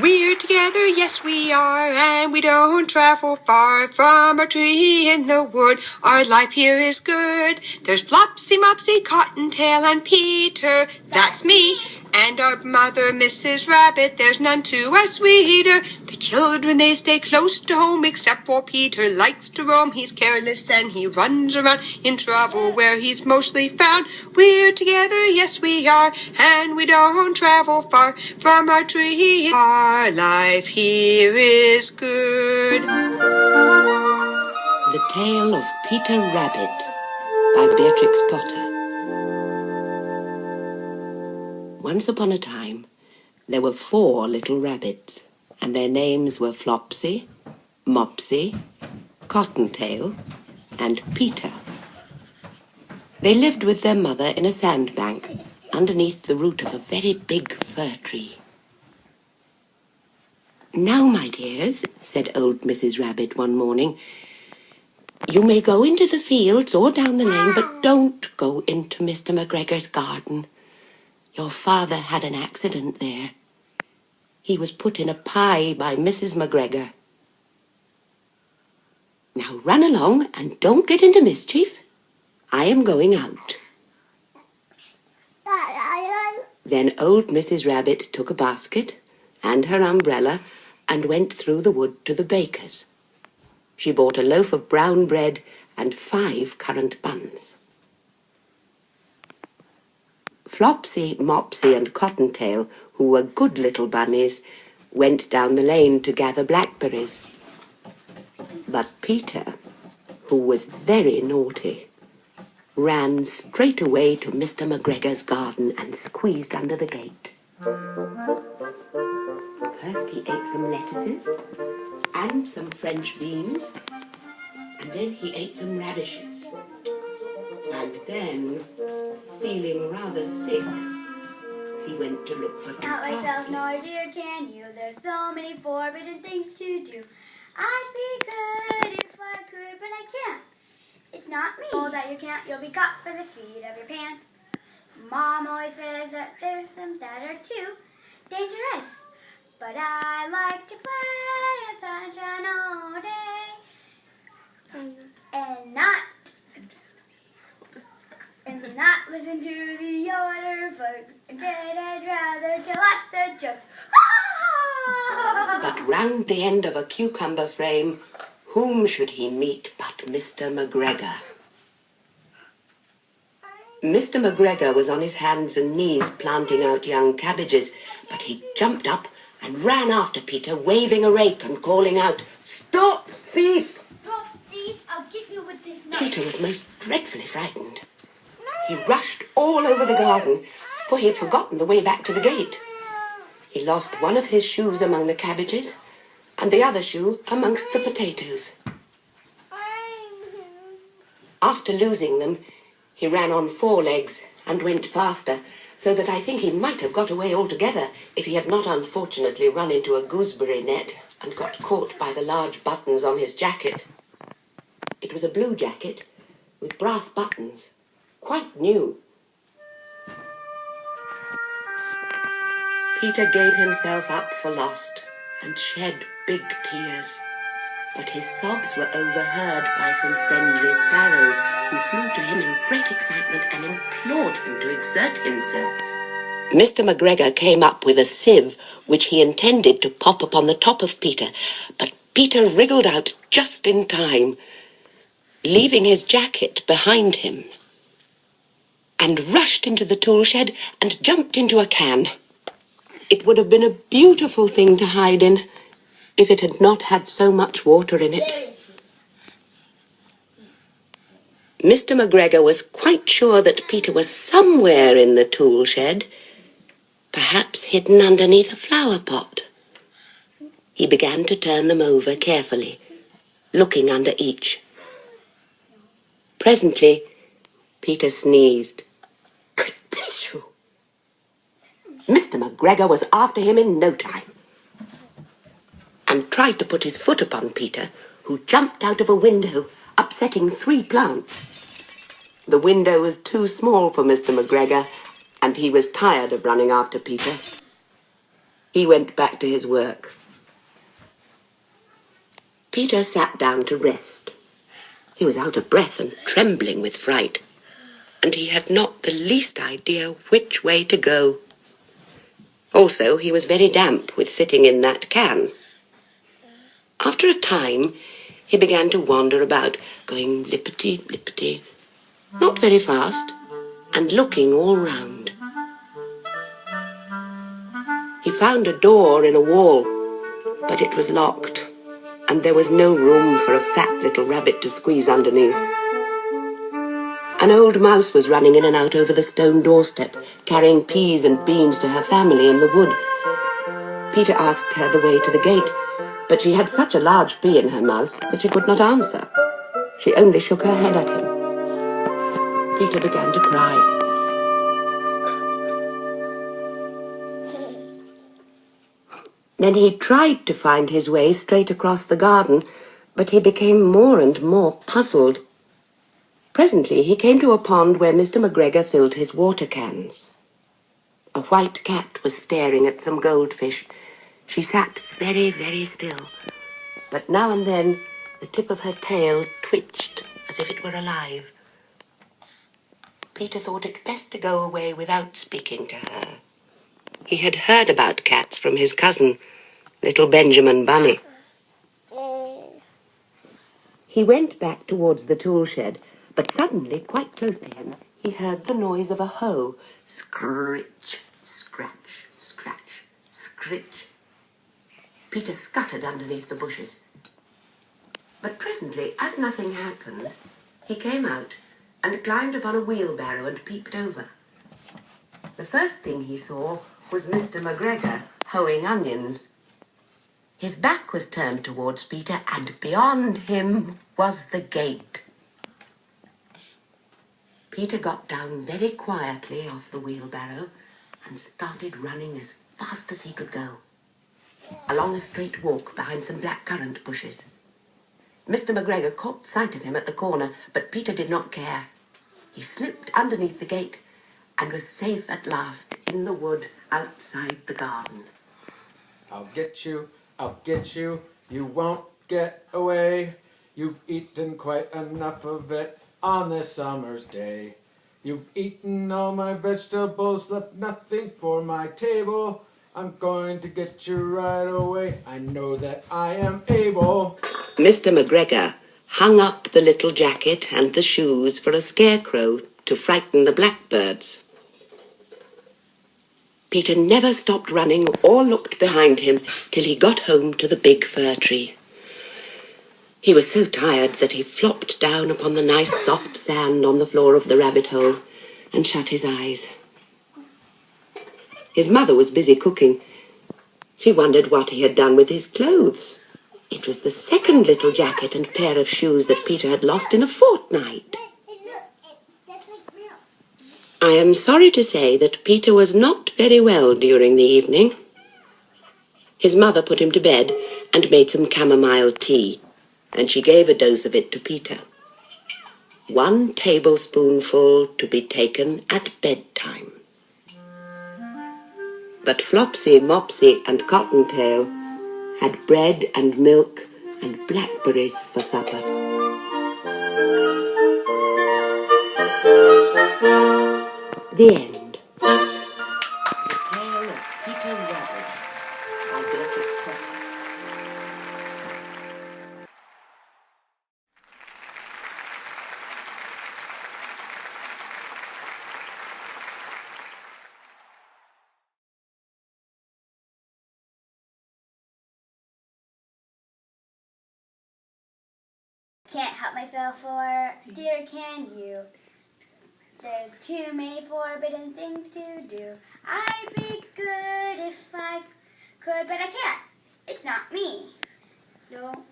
We're together, yes we are, and we don't travel far from our tree in the wood. Our life here is good. There's Flopsy, Mopsy, Cottontail, and Peter, that's me. And our mother, Mrs. Rabbit, there's none to us sweeter. The children, they stay close to home, except for Peter likes to roam. He's careless and he runs around in trouble where he's mostly found. We're together, yes we are, and we don't travel far from our tree. Our life here is good. The Tale of Peter Rabbit by Beatrix Potter. Once upon a time, there were 4 little rabbits, and their names were Flopsy, Mopsy, Cottontail, and Peter. They lived with their mother in a sandbank underneath the root of a very big fir tree. "Now, my dears," said old Mrs. Rabbit one morning, "you may go into the fields or down the lane, but don't go into Mr. McGregor's garden. Your father had an accident there. He was put in a pie by Mrs. McGregor. Now run along and don't get into mischief. I am going out." Then old Mrs. Rabbit took a basket and her umbrella and went through the wood to the baker's. She bought a loaf of brown bread and 5 currant buns. Flopsy, Mopsy, and Cottontail, who were good little bunnies, went down the lane to gather blackberries. But Peter, who was very naughty, ran straight away to Mr. McGregor's garden and squeezed under the gate. First he ate some lettuces and some French beans, and then he ate some radishes. And then, feeling rather sick, he went to look for some Not myself, parsley. nor dear can you. There's so many forbidden things to do. I'd be good if I could, but I can't. It's not me. Oh, that you can't, you'll be caught by the seat of your pants. Mom always says that there's some that are too dangerous. But I like to play in sunshine all day. And not listen to the other folks. Instead, I'd rather tell lots of jokes. But round the end of a cucumber frame, whom should he meet but Mr. McGregor? Mr. McGregor was on his hands and knees planting out young cabbages, but he jumped up and ran after Peter, waving a rake and calling out, "Stop, thief!" Stop, thief! I'll get you with this knife. Peter was most dreadfully frightened. He rushed all over the garden, for he had forgotten the way back to the gate. He lost one of his shoes among the cabbages, and the other shoe amongst the potatoes. After losing them, he ran on 4 legs and went faster, so that I think he might have got away altogether if he had not unfortunately run into a gooseberry net and got caught by the large buttons on his jacket. It was a blue jacket with brass buttons, quite new. Peter gave himself up for lost and shed big tears, but his sobs were overheard by some friendly sparrows who flew to him in great excitement and implored him to exert himself. Mr. McGregor came up with a sieve which he intended to pop upon the top of Peter, but Peter wriggled out just in time, leaving his jacket behind him, and rushed into the tool shed and jumped into a can. It would have been a beautiful thing to hide in if it had not had so much water in it. Mr. McGregor was quite sure that Peter was somewhere in the tool shed, perhaps hidden underneath a flower pot. He began to turn them over carefully, looking under each. Presently, Peter sneezed. Ka-tissue! Mr. McGregor was after him in no time, and tried to put his foot upon Peter, who jumped out of a window, upsetting 3 plants. The window was too small for Mr. McGregor, and he was tired of running after Peter. He went back to his work. Peter sat down to rest. He was out of breath and trembling with fright, and he had not the least idea which way to go. Also, he was very damp with sitting in that can. After a time, he began to wander about, going lippity-lippity, not very fast, and looking all round. He found a door in a wall, but it was locked, and there was no room for a fat little rabbit to squeeze underneath. An old mouse was running in and out over the stone doorstep, carrying peas and beans to her family in the wood. Peter asked her the way to the gate, but she had such a large pea in her mouth that she could not answer. She only shook her head at him. Peter began to cry. Then he tried to find his way straight across the garden, but he became more and more puzzled. Presently he came to a pond where Mr. McGregor filled his water cans. A white cat was staring at some goldfish. She sat very, very still, but now and then the tip of her tail twitched as if it were alive. Peter thought it best to go away without speaking to her. He had heard about cats from his cousin, little Benjamin Bunny. He went back towards the tool shed, but suddenly, quite close to him, he heard the noise of a hoe. Scritch, scratch, scratch, scritch. Peter scuttered underneath the bushes. But presently, as nothing happened, he came out and climbed upon a wheelbarrow and peeped over. The first thing he saw was Mr. McGregor hoeing onions. His back was turned towards Peter, and beyond him was the gate. Peter got down very quietly off the wheelbarrow and started running as fast as he could go, along a straight walk behind some blackcurrant bushes. Mr. McGregor caught sight of him at the corner, but Peter did not care. He slipped underneath the gate and was safe at last in the wood outside the garden. I'll get you, you won't get away. You've eaten quite enough of it on this summer's day. You've eaten all my vegetables, left nothing for my table. I'm going to get you right away, I know that I am able. Mr. McGregor hung up the little jacket and the shoes for a scarecrow to frighten the blackbirds. Peter never stopped running or looked behind him till he got home to the big fir tree. He was so tired that he flopped down upon the nice soft sand on the floor of the rabbit hole and shut his eyes. His mother was busy cooking. She wondered what he had done with his clothes. It was the second little jacket and pair of shoes that Peter had lost in a fortnight. I am sorry to say that Peter was not very well during the evening. His mother put him to bed and made some chamomile tea, and she gave a dose of it to Peter. 1 tablespoonful to be taken at bedtime. But Flopsy, Mopsy and Cottontail had bread and milk and blackberries for supper. The end. The Tale of Peter Rabbit by Beatrix Potter. Can't help myself, for dear can you? There's too many forbidden things to do. I'd be good if I could, but I can't. It's not me. Don't